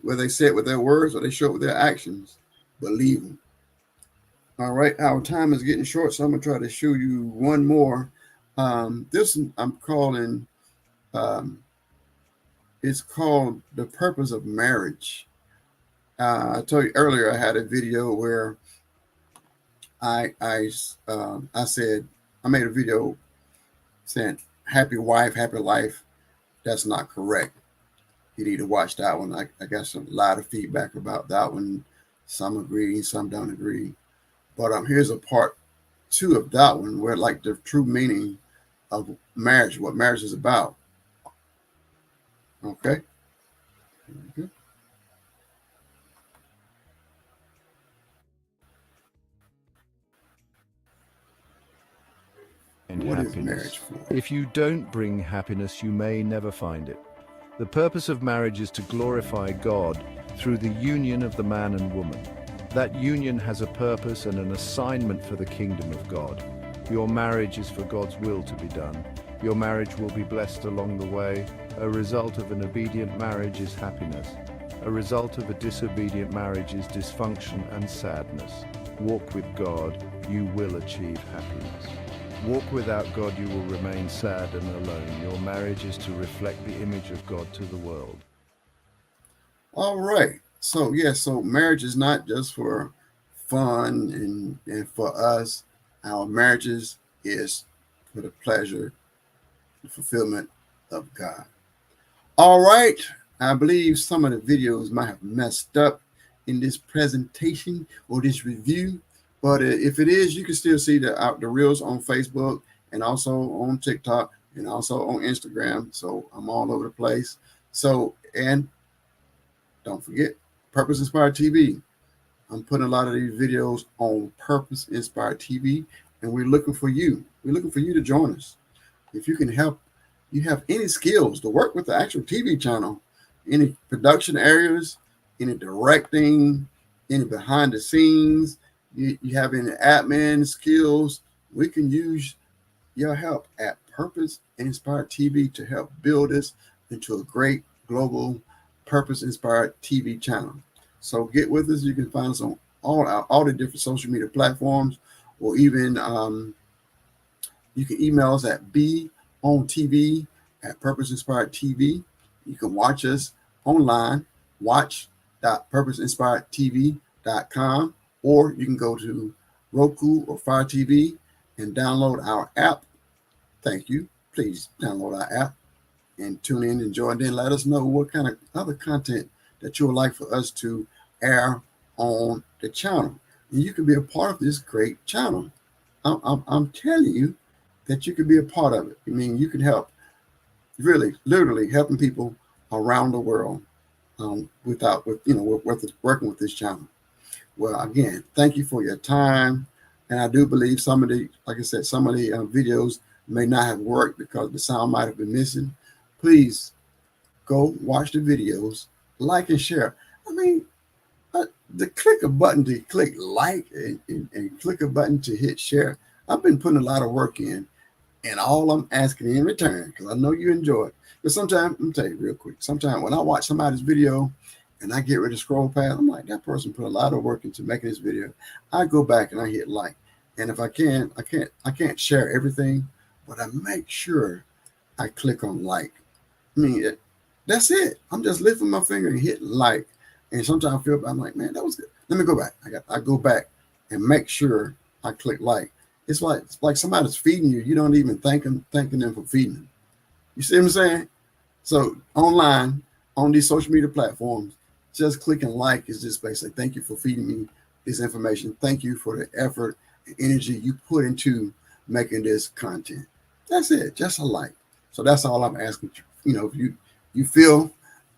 Whether they say it with their words or they show it with their actions, believe them. All right, our time is getting short, so I'm going to try to show you one more. This I'm calling, it's called The Purpose of Marriage. I told you earlier I had a video where I said, I made a video saying happy wife, happy life. That's not correct. You need to watch that one. I got a lot of feedback about that one. Some agree, some don't agree. But here's a part 2 of that one where like the true meaning of marriage, what marriage is about. Okay. And what happiness. is marriage for? If you don't bring happiness, you may never find it. The purpose of marriage is to glorify God through the union of the man and woman. That union has a purpose and an assignment for the kingdom of God. Your marriage is for God's will to be done. Your marriage will be blessed along the way. A result of an obedient marriage is happiness. A result of a disobedient marriage is dysfunction and sadness. Walk with God, you will achieve happiness. Walk without God, you will remain sad and alone. Your marriage is to reflect the image of God to the world. All right. So, so marriage is not just for fun and for us. Our marriages is for the pleasure, the fulfillment of God. All right. I believe some of the videos might have messed up in this presentation or this review. But if it is, you can still see the reels on Facebook and also on TikTok and also on Instagram. So I'm all over the place. So, and don't forget, Purpose Inspired TV. I'm putting a lot of these videos on Purpose Inspired TV, and we're looking for you. We're looking for you to join us. If you can help, you have any skills to work with the actual TV channel, any production areas, any directing, any behind the scenes, you have any admin skills, we can use your help at Purpose Inspired TV to help build this into a great global Purpose Inspired TV channel. So get with us. You can find us on all the different social media platforms, or even you can email us at beontv@Purpose Inspired TV. You can watch us online, watch.purposeinspiredtv.com, or you can go to Roku or Fire TV and download our app. Thank you. Please download our app and tune in, enjoy, and then let us know what kind of other content that you would like for us to air on the channel. And you can be a part of this great channel. I'm telling you that you can be a part of it. I mean, you can help, really, literally helping people around the world working with this channel. Well, again, thank you for your time. And I do believe some of the, like I said, some of the videos may not have worked because the sound might have been missing. Please go watch the videos, like and share. I mean, the click a button to click like and click a button to hit share. I've been putting a lot of work in, and all I'm asking in return, because I know you enjoy it. But sometimes, let me tell you real quick, sometimes when I watch somebody's video and I get ready to scroll past, I'm like, that person put a lot of work into making this video. I go back and I hit like. And if I can't share everything, but I make sure I click on like. I mean, that's it. I'm just lifting my finger and hit like. And sometimes I feel, I'm like, man, that was good. Let me go back. I go back and make sure I click like. It's like somebody's feeding you. You don't even thanking them for feeding them. You see what I'm saying? So online, on these social media platforms, just clicking like is just basically, thank you for feeding me this information. Thank you for the effort and energy you put into making this content. That's it, just a like. So that's all I'm asking. If you feel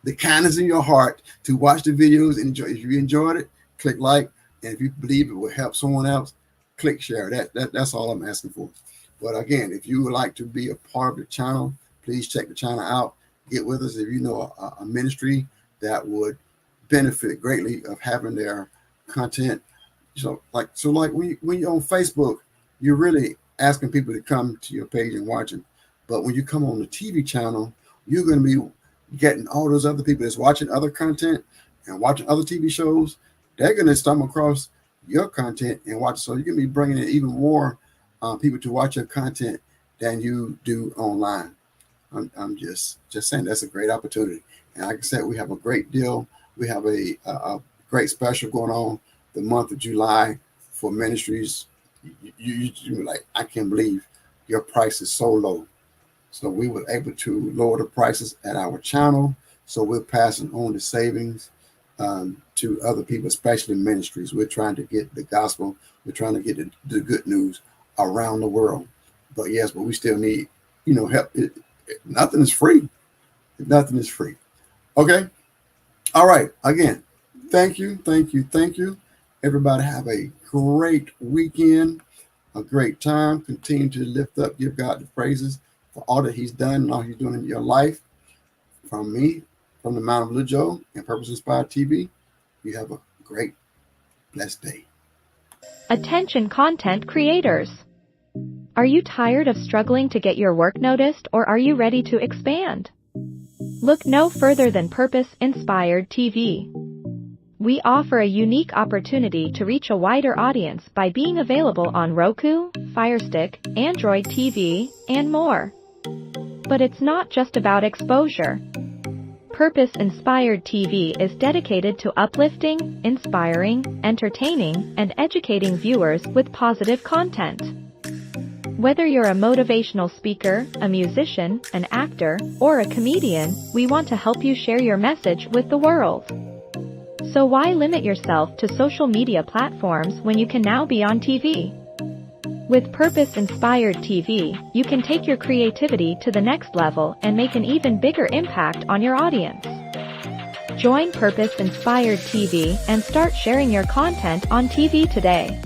the kindness in your heart to watch the videos and enjoy. If you enjoyed it, click like. And if you believe it will help someone else, click share. That's all I'm asking for. But again, if you would like to be a part of the channel, please check the channel out. Get with us if you know a ministry that would benefit greatly of having their content. So like when you're on Facebook, you're really asking people to come to your page and watch it. But when you come on the TV channel, you're going to be getting all those other people that's watching other content and watching other TV shows. They're going to stumble across your content and watch. So you're going to be bringing in even more people to watch your content than you do online. I'm just saying that's a great opportunity. And like I said, we have a great deal. We have a great special going on the month of July for ministries. You like, I can't believe your price is so low. So we were able to lower the prices at our channel. So we're passing on the savings to other people, especially ministries. We're trying to get the gospel. We're trying to get the good news around the world. But yes, but we still need, help. Nothing is free. Nothing is free. Okay. All right. Again, thank you. Everybody have a great weekend, a great time. Continue to lift up, give God the praises for all that he's done and all he's doing in your life. From me, from the Mount of Little Joe and Purpose Inspired TV, you have a great, blessed day. Attention content creators. Are you tired of struggling to get your work noticed, or are you ready to expand? Look no further than Purpose Inspired TV. We offer a unique opportunity to reach a wider audience by being available on Roku, Fire Stick, Android TV, and more. But it's not just about exposure. Purpose Inspired TV is dedicated to uplifting, inspiring, entertaining, and educating viewers with positive content. Whether you're a motivational speaker, a musician, an actor, or a comedian, we want to help you share your message with the world. So why limit yourself to social media platforms when you can now be on TV? With Purpose Inspired TV, you can take your creativity to the next level and make an even bigger impact on your audience. Join Purpose Inspired TV and start sharing your content on TV today.